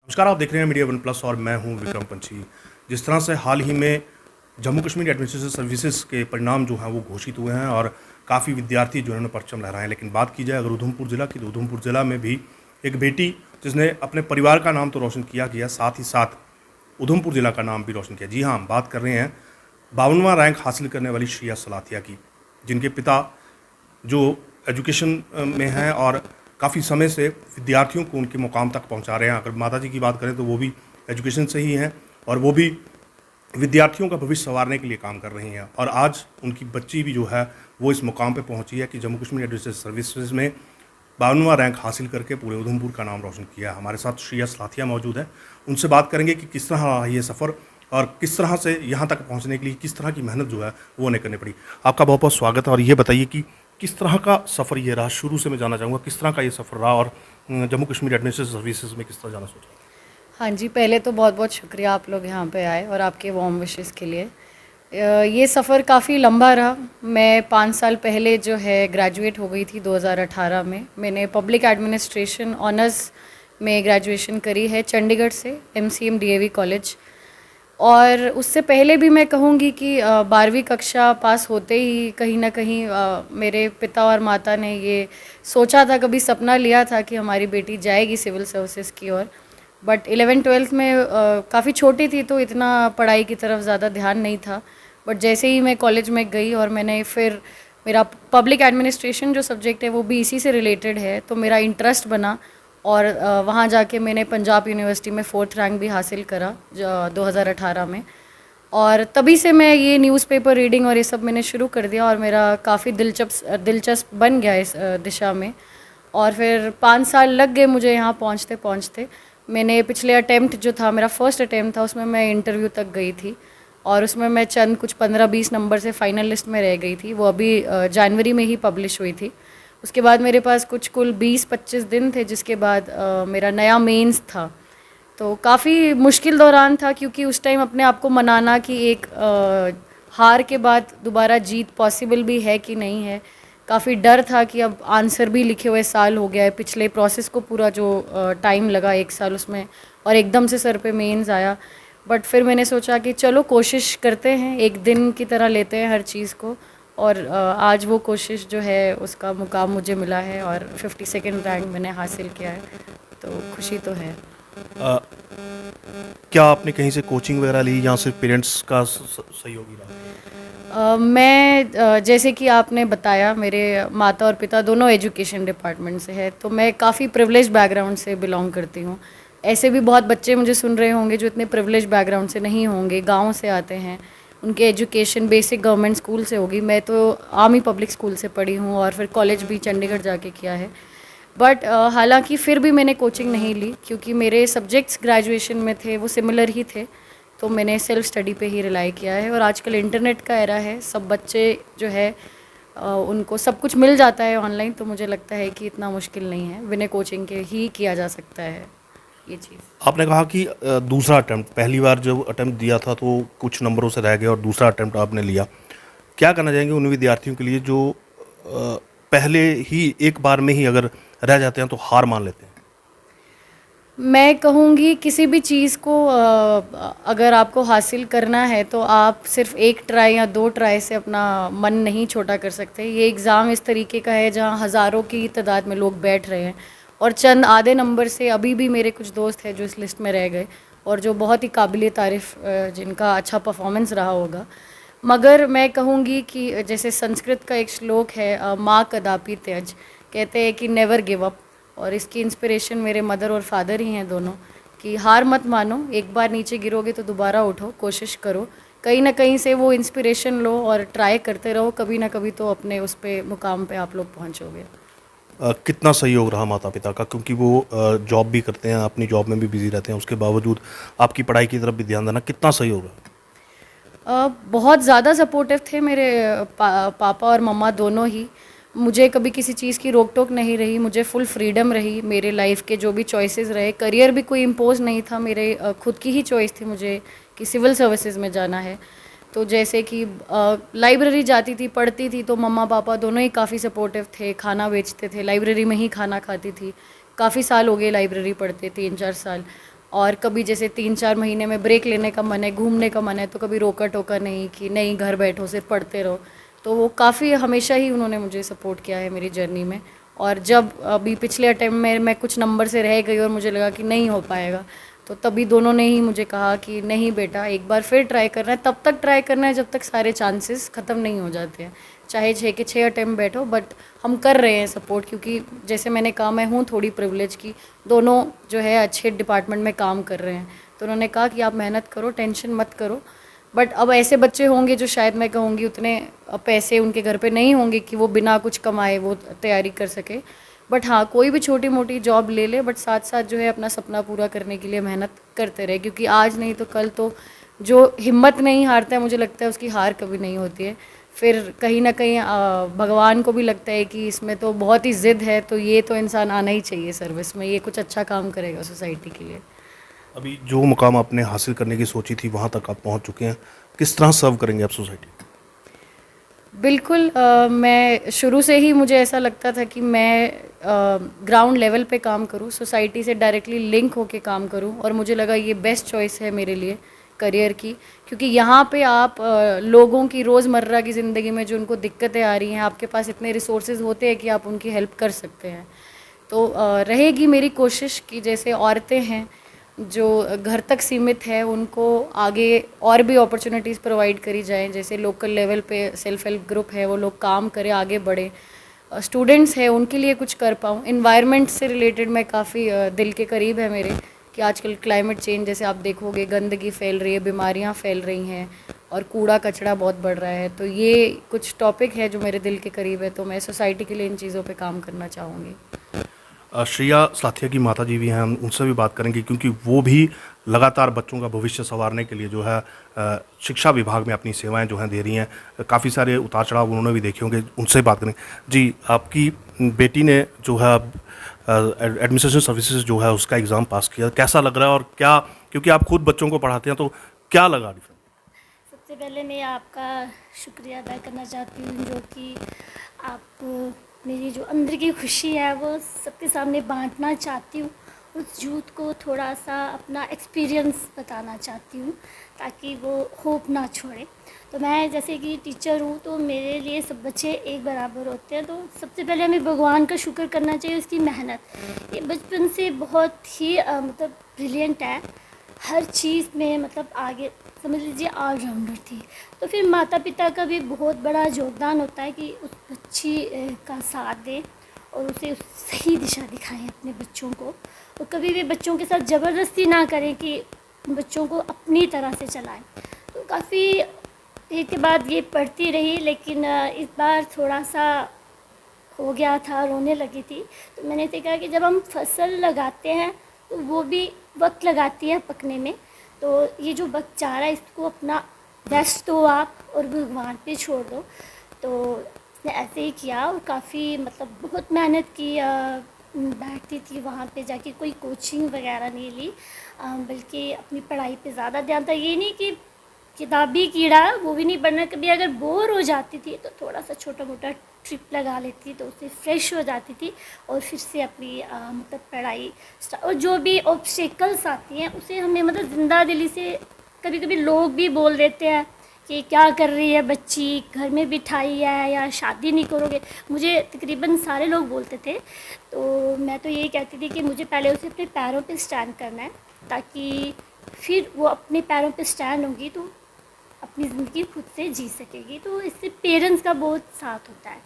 नमस्कार, आप देख रहे हैं मीडिया वन प्लस और मैं हूं विक्रम पंछी। जिस तरह से हाल ही में जम्मू कश्मीर एडमिनिस्ट्रेटिव सर्विसेज के परिणाम जो हैं वो घोषित हुए हैं और काफ़ी विद्यार्थी जो है परचम लहराए हैं, लेकिन बात की जाए अगर उधमपुर ज़िला की तो उधमपुर ज़िला में भी एक बेटी जिसने अपने परिवार का नाम तो रोशन किया, साथ ही साथ उधमपुर ज़िला का नाम भी रोशन किया। जी हाँ, हम बात कर रहे हैं 52वां रैंक हासिल करने वाली श्रेया सलाथिया की, जिनके पिता जो एजुकेशन में हैं और काफ़ी समय से विद्यार्थियों को उनके मुकाम तक पहुंचा रहे हैं। अगर माताजी की बात करें तो वो भी एजुकेशन से ही हैं और वो भी विद्यार्थियों का भविष्य संवारने के लिए काम कर रही हैं। और आज उनकी बच्ची भी जो है वो इस मुकाम पे पहुंची है कि जम्मू कश्मीर एडमिनिस्ट्रेटिव सर्विसेज में 52वां रैंक हासिल करके पूरे उधमपुर का नाम रोशन किया है। हमारे साथ श्रेया सलाथिया मौजूद है, उनसे बात करेंगे कि किस तरह रहा ये सफ़र और किस तरह से यहाँ तक पहुँचने के लिए किस तरह की मेहनत जो है वो उन्हें करनी पड़ी। आपका बहुत बहुत स्वागत है और ये बताइए कि किस तरह का सफ़र ये रहा। शुरू से मैं जानना चाहूँगा किस तरह का ये सफ़र रहा और जम्मू कश्मीर एडमिनिस्ट्रेटिव सर्विसेज में किस तरह जाना सोचा। हाँ जी, पहले तो बहुत बहुत शुक्रिया आप लोग यहाँ पे आए और आपके वार्म विशेस के लिए। ये सफ़र काफ़ी लंबा रहा। मैं 5 साल पहले जो है ग्रेजुएट हो गई थी 2018 में। मैंने पब्लिक एडमिनिस्ट्रेशन ऑनर्स में ग्रेजुएशन करी है चंडीगढ़ से MCM DAV कॉलेज। और उससे पहले भी मैं कहूँगी कि 12वीं कक्षा पास होते ही कहीं ना कहीं मेरे पिता और माता ने ये सोचा था, कभी सपना लिया था कि हमारी बेटी जाएगी सिविल सर्विसेज की ओर। बट 11-12 में काफ़ी छोटी थी तो इतना पढ़ाई की तरफ ज़्यादा ध्यान नहीं था। बट जैसे ही मैं कॉलेज में गई और मैंने फिर मेरा पब्लिक एडमिनिस्ट्रेशन जो सब्जेक्ट है वो भी इसी से रिलेटेड है, तो मेरा इंटरेस्ट बना और वहाँ जाके मैंने पंजाब यूनिवर्सिटी में 4th रैंक भी हासिल करा 2018 में। और तभी से मैं ये न्यूज़पेपर रीडिंग और ये सब मैंने शुरू कर दिया और मेरा काफ़ी दिलचस्प बन गया इस दिशा में। और फिर 5 साल लग गए मुझे यहाँ पहुँचते पहुँचते। मैंने पिछले अटैम्प्ट जो था, मेरा फर्स्ट अटैम्प्ट था, उसमें मैं इंटरव्यू तक गई थी और उसमें मैं चंद कुछ 15-20 नंबर से फाइनल लिस्ट में रह गई थी। वो अभी जनवरी में ही पब्लिश हुई थी। उसके बाद मेरे पास कुछ कुल 20-25 दिन थे, जिसके बाद मेरा नया मेंस था। तो काफ़ी मुश्किल दौरान था क्योंकि उस टाइम अपने आप को मनाना कि एक हार के बाद दोबारा जीत पॉसिबल भी है कि नहीं है। काफ़ी डर था कि अब आंसर भी लिखे हुए साल हो गया है, पिछले प्रोसेस को पूरा जो टाइम लगा 1 साल उसमें, और एकदम से सर पे मेंस आया। बट फिर मैंने सोचा कि चलो कोशिश करते हैं, एक दिन की तरह लेते हैं हर चीज़ को। और आज वो कोशिश जो है उसका मुकाम मुझे मिला है और 52nd रैंक मैंने हासिल किया है, तो खुशी तो है। क्या आपने कहीं से कोचिंग वगैरह ली या सिर्फ पेरेंट्स का सहयोग ही रहा? मैं जैसे कि आपने बताया, मेरे माता और पिता दोनों एजुकेशन डिपार्टमेंट से है, तो मैं काफ़ी प्रिविलेज बैकग्राउंड से बिलोंग करती हूँ। ऐसे भी बहुत बच्चे मुझे सुन रहे होंगे जो इतने प्रिविलेज बैकग्राउंड से नहीं होंगे, गांव से आते हैं, उनके एजुकेशन बेसिक गवर्नमेंट स्कूल से होगी। मैं तो आर्मी पब्लिक स्कूल से पढ़ी हूँ और फिर कॉलेज भी चंडीगढ़ जाके किया है। बट हालांकि फिर भी मैंने कोचिंग नहीं ली क्योंकि मेरे सब्जेक्ट्स ग्रेजुएशन में थे वो सिमिलर ही थे, तो मैंने सेल्फ स्टडी पे ही रिलाई किया है। और आजकल इंटरनेट का एरा है, सब बच्चे जो है उनको सब कुछ मिल जाता है ऑनलाइन, तो मुझे लगता है कि इतना मुश्किल नहीं है, बिना कोचिंग के ही किया जा सकता है ये चीज़। आपने कहा कि दूसरा अटेम्प्ट, पहली बार जब अटेम्प्ट दिया था तो कुछ नंबरों से रह गए और दूसरा अटेम्प्ट आपने लिया। क्या कहना चाहेंगे उन विद्यार्थियों के लिए जो पहले ही एक बार में ही अगर रह जाते हैं तो हार मान लेते हैं? मैं कहूँगी किसी भी चीज़ को अगर आपको हासिल करना है तो आप सिर्फ 1 ट्राई या 2 ट्राई से अपना मन नहीं छोटा कर सकते। ये एग्ज़ाम इस तरीके का है जहाँ हज़ारों की तादाद में लोग बैठ रहे हैं और चंद आधे नंबर से अभी भी मेरे कुछ दोस्त हैं जो इस लिस्ट में रह गए और जो बहुत ही काबिल तारीफ़, जिनका अच्छा परफॉर्मेंस रहा होगा। मगर मैं कहूँगी कि जैसे संस्कृत का एक श्लोक है, माँ कदापि त्यज, कहते हैं कि नेवर गिव अप। और इसकी इंस्पिरेशन मेरे मदर और फादर ही हैं दोनों, कि हार मत मानो, एक बार नीचे गिरोगे तो दोबारा उठो, कोशिश करो, कहीं ना कहीं से वो इंस्पिरेशन लो और ट्राई करते रहो, कभी ना कभी तो अपने उस पे मुकाम पे आप लोग पहुंचोगे। कितना सहयोग रहा माता पिता का, क्योंकि वो जॉब भी करते हैं, अपनी जॉब में भी बिजी रहते हैं, उसके बावजूद आपकी पढ़ाई की तरफ भी ध्यान देना, कितना सहयोग रहा? बहुत ज़्यादा सपोर्टिव थे मेरे पापा और मम्मा दोनों ही। मुझे कभी किसी चीज़ की रोक टोक नहीं रही, मुझे फुल फ्रीडम रही, मेरे लाइफ के जो भी चॉइसेस रहे। करियर भी कोई इम्पोज नहीं था, मेरे खुद की ही चॉइस थी मुझे कि सिविल सर्विसेज में जाना है। तो जैसे कि लाइब्रेरी जाती थी, पढ़ती थी, तो मम्मा पापा दोनों ही काफ़ी सपोर्टिव थे, खाना बेचते थे, लाइब्रेरी में ही खाना खाती थी। काफ़ी साल हो गए लाइब्रेरी पढ़ते, 3-4 साल। और कभी जैसे 3-4 महीने में ब्रेक लेने का मन है, घूमने का मन है, तो कभी रोका टोका नहीं कि नहीं घर बैठो सिर्फ पढ़ते रहो। तो वो काफ़ी हमेशा ही उन्होंने मुझे सपोर्ट किया है मेरी जर्नी में। और जब अभी पिछले अटेम्प्ट में मैं कुछ नंबर से रह गई और मुझे लगा कि नहीं हो पाएगा, तो तभी दोनों ने ही मुझे कहा कि नहीं बेटा, एक बार फिर ट्राई करना है, तब तक ट्राई करना है जब तक सारे चांसेस ख़त्म नहीं हो जाते हैं। चाहे 6 के 6 अटेम्प्ट बैठो, बट हम कर रहे हैं सपोर्ट, क्योंकि जैसे मैंने कहा मैं हूँ थोड़ी प्रिविलेज की, दोनों जो है अच्छे डिपार्टमेंट में काम कर रहे हैं। तो उन्होंने कहा कि आप मेहनत करो, टेंशन मत करो। बट अब ऐसे बच्चे होंगे जो शायद मैं कहूँगी उतने पैसे उनके घर पे नहीं होंगे कि वो बिना कुछ कमाए वो तैयारी कर सके। बट हाँ, कोई भी छोटी मोटी जॉब ले ले, बट साथ साथ जो है अपना सपना पूरा करने के लिए मेहनत करते रहे, क्योंकि आज नहीं तो कल तो जो हिम्मत नहीं हारता है, मुझे लगता है उसकी हार कभी नहीं होती है। फिर कहीं ना कहीं भगवान को भी लगता है कि इसमें तो बहुत ही ज़िद है, तो ये तो इंसान आना ही चाहिए सर्विस में, ये कुछ अच्छा काम करेगा सोसाइटी के लिए। अभी जो मुकाम आपने हासिल करने की सोची थी वहाँ तक आप पहुँच चुके हैं, किस तरह सर्व करेंगे आप सोसाइटी? बिल्कुल, मैं शुरू से ही मुझे ऐसा लगता था कि मैं ग्राउंड लेवल पे काम करूं, सोसाइटी से डायरेक्टली लिंक होके काम करूं, और मुझे लगा ये बेस्ट चॉइस है मेरे लिए करियर की, क्योंकि यहाँ पे आप लोगों की रोज़मर्रा की ज़िंदगी में जो उनको दिक्कतें आ रही हैं, आपके पास इतने रिसोर्सेज होते हैं कि आप उनकी हेल्प कर सकते हैं। तो रहेगी मेरी कोशिश कि जैसे औरतें हैं जो घर तक सीमित है, उनको आगे और भी अपॉर्चुनिटीज़ प्रोवाइड करी जाएं, जैसे लोकल लेवल पे सेल्फ हेल्प ग्रुप है वो लोग काम करें, आगे बढ़े। स्टूडेंट्स हैं उनके लिए कुछ कर पाऊँ। इन्वायरमेंट से रिलेटेड मैं काफ़ी दिल के करीब है मेरे, कि आजकल क्लाइमेट चेंज जैसे आप देखोगे, गंदगी फैल रही है, बीमारियां फैल रही हैं, और कूड़ा कचरा बहुत बढ़ रहा है। तो ये कुछ टॉपिक है जो मेरे दिल के करीब है, तो मैं सोसाइटी के लिए इन चीज़ों पे काम करना चाहूँगी। श्रेया सलाथिया की माता जी भी हैं, हम उनसे भी बात करेंगे क्योंकि वो भी लगातार बच्चों का भविष्य संवारने के लिए जो है शिक्षा विभाग में अपनी सेवाएं जो हैं दे रही हैं। काफ़ी सारे उतार चढ़ाव उन्होंने भी देखे होंगे, उनसे बात करेंगे। जी, आपकी बेटी ने जो है एडमिनिस्ट्रेशन सर्विसेज जो है उसका एग्ज़ाम पास किया, कैसा लग रहा है? और क्या, क्योंकि आप खुद बच्चों को पढ़ाते हैं, तो क्या लगा डिफरेंस? सबसे पहले मैं आपका शुक्रिया अदा करना चाहती हूँ, जो कि आप मेरी जो अंदर की खुशी है वो सबके सामने बांटना चाहती हूँ। उस यूथ को थोड़ा सा अपना एक्सपीरियंस बताना चाहती हूँ, ताकि वो होप ना छोड़े। तो मैं जैसे कि टीचर हूँ, तो मेरे लिए सब बच्चे एक बराबर होते हैं। तो सबसे पहले हमें भगवान का शुक्र करना चाहिए, उसकी मेहनत। ये बचपन से बहुत ही मतलब ब्रिलियंट है, हर चीज़ में मतलब आगे, समझ लीजिए ऑलराउंडर थी। तो फिर माता पिता का भी बहुत बड़ा योगदान होता है कि उस बच्ची का साथ दें और उसे सही दिशा दिखाएं अपने बच्चों को, और कभी भी बच्चों के साथ ज़बरदस्ती ना करें कि बच्चों को अपनी तरह से चलाएं। तो काफ़ी देर के बाद ये पढ़ती रही, लेकिन इस बार थोड़ा सा हो गया था, रोने लगी थी। तो मैंने इसे कहा कि जब हम फसल लगाते हैं तो वो भी वक्त लगाती है पकने में, तो ये जो वक्त चाह रहा है इसको अपना बेस्ट दो आप और भगवान पे छोड़ दो। तो उसने ऐसे ही किया, और काफ़ी मतलब बहुत मेहनत की। बैठती थी वहाँ पे जाके, कोई कोचिंग वगैरह नहीं ली, बल्कि अपनी पढ़ाई पे ज़्यादा ध्यान था। ये नहीं कि किताबी कीड़ा वो भी नहीं बनना, कभी अगर बोर हो जाती थी तो थोड़ा सा छोटा मोटा ट्रिप लगा लेती, तो उससे फ्रेश हो जाती थी और फिर से अपनी मतलब पढ़ाई और जो भी ऑब्स्टेकल्स आती हैं उसे हमें मतलब ज़िंदा दिली से, कभी कभी लोग भी बोल देते हैं कि क्या कर रही है बच्ची, घर में बिठाई है या शादी नहीं करोगे। मुझे तकरीबन सारे लोग बोलते थे, तो मैं तो यही कहती थी कि मुझे पहले उसे अपने पैरों पे स्टैंड करना है, ताकि फिर वो अपने पैरों पे स्टैंड होगी तो अपनी ज़िंदगी खुद से जी सकेगी। तो इससे पेरेंट्स का बहुत साथ होता है।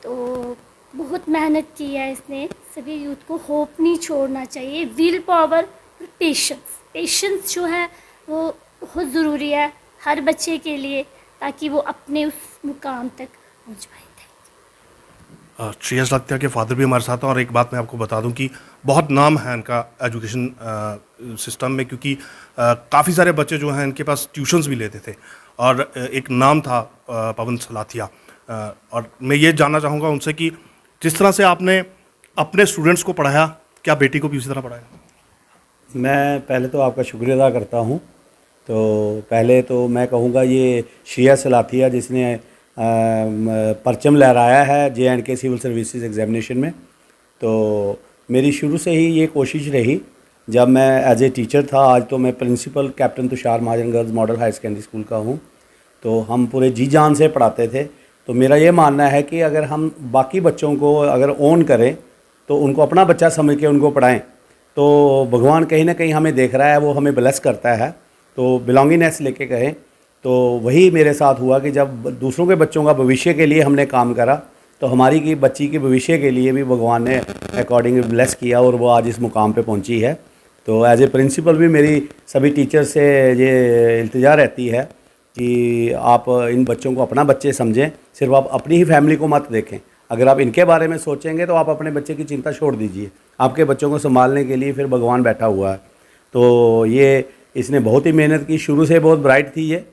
तो बहुत मेहनत की है इसने। सभी यूथ को होप नहीं छोड़ना चाहिए, विल पावर और पेशेंस जो है वो बहुत ज़रूरी है हर बच्चे के लिए, ताकि वो अपने उस मुकाम तक पहुँच पाए। श्रेया सलाथिया के फादर भी हमारे साथ हैं, और एक बात मैं आपको बता दूं कि बहुत नाम है इनका एजुकेशन सिस्टम में, क्योंकि काफ़ी सारे बच्चे जो हैं इनके पास ट्यूशन्स भी लेते थे, और एक नाम था पवन सलाथिया। और मैं ये जानना चाहूँगा उनसे कि जिस तरह से आपने अपने स्टूडेंट्स को पढ़ाया, क्या बेटी को भी उसी तरह पढ़ाया? मैं पहले तो आपका शुक्रिया अदा करता हूँ। तो पहले तो मैं कहूँगा ये श्रेया सलाथिया जिसने परचम लहराया है J&K सिविल सर्विसेज एग्जामिनेशन में, तो मेरी शुरू से ही ये कोशिश रही जब मैं एज ए टीचर था, आज तो मैं principal captain Tushar Mahajan girls model high secondary school का हूँ। तो हम पूरे जी जान से पढ़ाते थे। तो मेरा ये मानना है कि अगर हम बाकी बच्चों को अगर ओन करें तो उनको अपना बच्चा समझ के उनको पढ़ाएं तो भगवान कहीं ना कहीं हमें देख रहा है, वो हमें ब्लेस करता है। तो बिलोंगिंगनेस लेके कहें तो वही मेरे साथ हुआ कि जब दूसरों के बच्चों का भविष्य के लिए हमने काम करा तो हमारी की बच्ची के भविष्य के लिए भी भगवान ने अकॉर्डिंग ब्लेस किया और वो आज इस मुकाम पे पहुंची है। तो एज ए प्रिंसिपल भी मेरी सभी टीचर से ये इल्तिजा रहती है कि आप इन बच्चों को अपना बच्चे समझें, सिर्फ आप अपनी ही फैमिली को मत देखें। अगर आप इनके बारे में सोचेंगे तो आप अपने बच्चे की चिंता छोड़ दीजिए, आपके बच्चों को संभालने के लिए फिर भगवान बैठा हुआ है। तो ये इसने बहुत ही मेहनत की, शुरू से बहुत ब्राइट थी ये।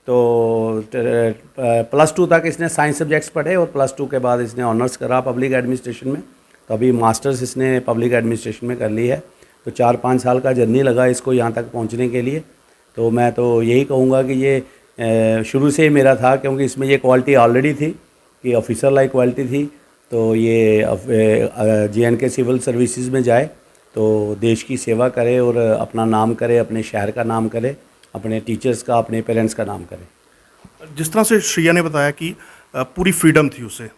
तो +2 तक इसने साइंस सब्जेक्ट्स पढ़े और +2 के बाद इसने ऑनर्स करा पब्लिक एडमिनिस्ट्रेशन में। तो अभी मास्टर्स इसने पब्लिक एडमिनिस्ट्रेशन में कर ली है। तो 4-5 साल का जर्नी लगा इसको यहाँ तक पहुँचने के लिए। तो मैं तो यही कहूँगा कि ये शुरू से ही मेरा था, क्योंकि इसमें ये क्वालिटी ऑलरेडी थी कि ऑफिसर लाइक क्वालिटी थी। तो ये JNK सिविल सर्विसेज में जाए तो देश की सेवा करे और अपना नाम करे, अपने शहर का नाम करे, अपने टीचर्स का, अपने पेरेंट्स का नाम करे। जिस तरह से श्रेया ने बताया कि पूरी फ्रीडम थी उसे,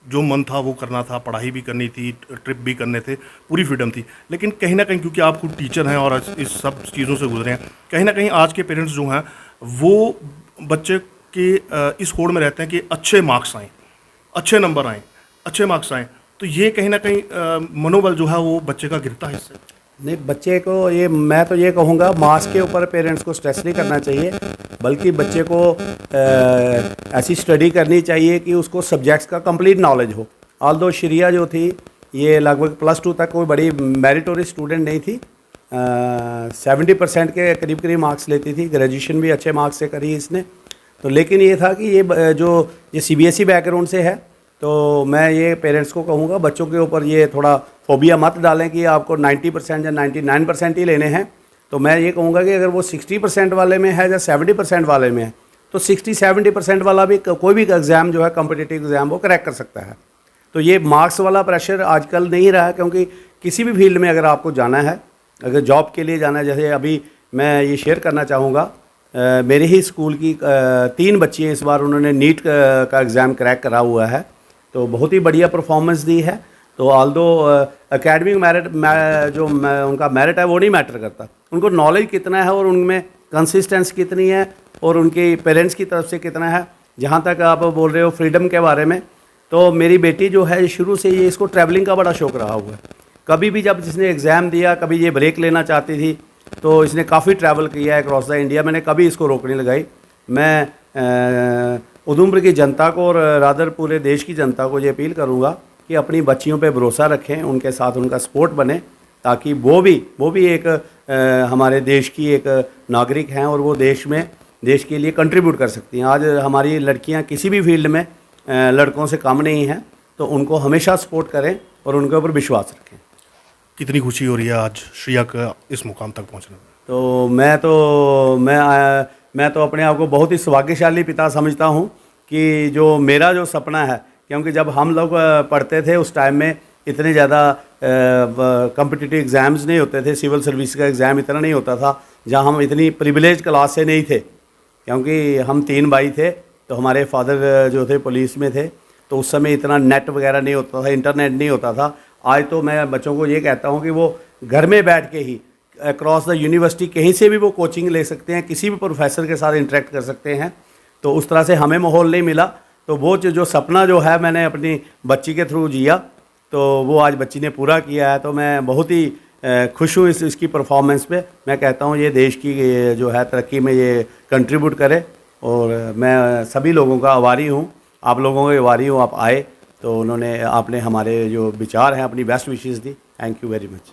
जो मन था वो करना था, पढ़ाई भी करनी थी, ट्रिप भी करने थे, पूरी फ्रीडम थी। लेकिन कहीं ना कहीं क्योंकि आप खुद टीचर हैं और इस सब चीज़ों से गुजरे हैं, कहीं ना कहीं आज के पेरेंट्स जो हैं वो बच्चे के इस होड़ में रहते हैं कि अच्छे मार्क्स आएँ, अच्छे नंबर आएँ, अच्छे मार्क्स आएँ। तो ये कहीं ना कहीं मनोबल जो है वो बच्चे का गिरता है इससे। नहीं, बच्चे को ये, मैं तो ये कहूँगा मार्क्स के ऊपर पेरेंट्स को स्ट्रेस नहीं करना चाहिए, बल्कि बच्चे को ऐसी स्टडी करनी चाहिए कि उसको सब्जेक्ट्स का कंप्लीट नॉलेज हो। ऑल्दो श्रेया जो थी ये लगभग +2 तक कोई बड़ी मेरिटोरियस स्टूडेंट नहीं थी, 70% के करीब करीब मार्क्स लेती थी। ग्रेजुएशन भी अच्छे मार्क्स से करी इसने। तो लेकिन ये था कि ये CBSE बैकग्राउंड से है। तो मैं ये पेरेंट्स को कहूँगा बच्चों के ऊपर ये थोड़ा फोबिया मत डालें कि आपको 90% या 99% ही लेने हैं। तो मैं ये कहूँगा कि अगर वो 60% वाले में है या 70% वाले में है तो 60-70% वाला भी कोई भी एग्ज़ाम जो है कॉम्पिटिटिव एग्ज़ाम वो क्रैक कर सकता है। तो ये मार्क्स वाला प्रेशर आजकल नहीं रहा है, क्योंकि किसी भी फील्ड में अगर आपको जाना है, अगर जॉब के लिए जाना है, जैसे अभी मैं ये शेयर करना चाहूँगा, मेरे ही स्कूल की 3 बच्चियाँ इस बार उन्होंने नीट का एग्ज़ाम क्रैक करा हुआ है। तो बहुत ही बढ़िया परफॉर्मेंस दी है। तो ऑल्दो एकेडमिक मेरिट उनका मेरिट है वो नहीं मैटर करता, उनको नॉलेज कितना है और उनमें कंसिस्टेंस कितनी है और उनके पेरेंट्स की तरफ से कितना है। जहाँ तक आप बोल रहे हो फ्रीडम के बारे में, तो मेरी बेटी जो है शुरू से ये इसको ट्रैवलिंग का बड़ा शौक़ रहा हुआ है। कभी भी जब इसने एग्ज़ाम दिया, कभी ये ब्रेक लेना चाहती थी तो इसने काफ़ी ट्रैवल किया है अक्रॉस द इंडिया। मैंने कभी इसको रोक नहीं लगाई। मैं उधमपुर की जनता को और रादर पूरे देश की जनता को ये अपील करूँगा कि अपनी बच्चियों पे भरोसा रखें, उनके साथ उनका सपोर्ट बने, ताकि वो भी एक हमारे देश की एक नागरिक हैं और वो देश के लिए कंट्रीब्यूट कर सकती हैं। आज हमारी लड़कियां किसी भी फील्ड में लड़कों से कम नहीं हैं, तो उनको हमेशा सपोर्ट करें और उनके ऊपर विश्वास रखें। कितनी खुशी हो रही है आज श्रेया का इस मुकाम तक पहुँचने में? तो मैं तो अपने आप को बहुत ही सौभाग्यशाली पिता समझता हूँ कि जो मेरा जो सपना है, क्योंकि जब हम लोग पढ़ते थे उस टाइम में इतने ज़्यादा कॉम्पिटिटिव एग्ज़ाम्स नहीं होते थे, सिविल सर्विस का एग्ज़ाम इतना नहीं होता था, जहाँ हम इतनी प्रिविलेज क्लास से नहीं थे, क्योंकि हम 3 भाई थे। तो हमारे फादर जो थे पुलिस में थे, तो उस समय इतना नेट वगैरह नहीं होता था, इंटरनेट नहीं होता था। आज तो मैं बच्चों को ये कहता हूँ कि वो घर में बैठ के ही अक्रॉस द यूनिवर्सिटी कहीं से भी वो कोचिंग ले सकते हैं, किसी भी प्रोफेसर के साथ इंटरेक्ट कर सकते हैं। तो उस तरह से हमें माहौल नहीं मिला। तो वो जो सपना जो है मैंने अपनी बच्ची के थ्रू जिया, तो वो आज बच्ची ने पूरा किया है। तो मैं बहुत ही खुश हूँ इसकी परफॉर्मेंस पे। मैं कहता हूँ ये देश की जो है तरक्की में ये कंट्रीब्यूट करे, और मैं सभी लोगों का आभारी हूँ, आप लोगों का आभारी हूँ। आप आए तो आपने हमारे जो विचार हैं, अपनी best wishes the. Thank you very much.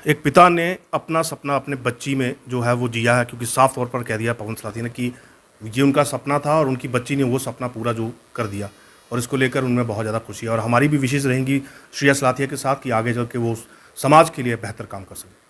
एक पिता ने अपना सपना अपने बच्ची में जो है वो जिया है, क्योंकि साफ तौर पर कह दिया पवन सलाथिया ने कि ये उनका सपना था और उनकी बच्ची ने वो सपना पूरा जो कर दिया, और इसको लेकर उनमें बहुत ज़्यादा खुशी है। और हमारी भी विशेष रहेंगी श्रेया सलाथिया के साथ कि आगे चल के वो समाज के लिए बेहतर काम कर सकें।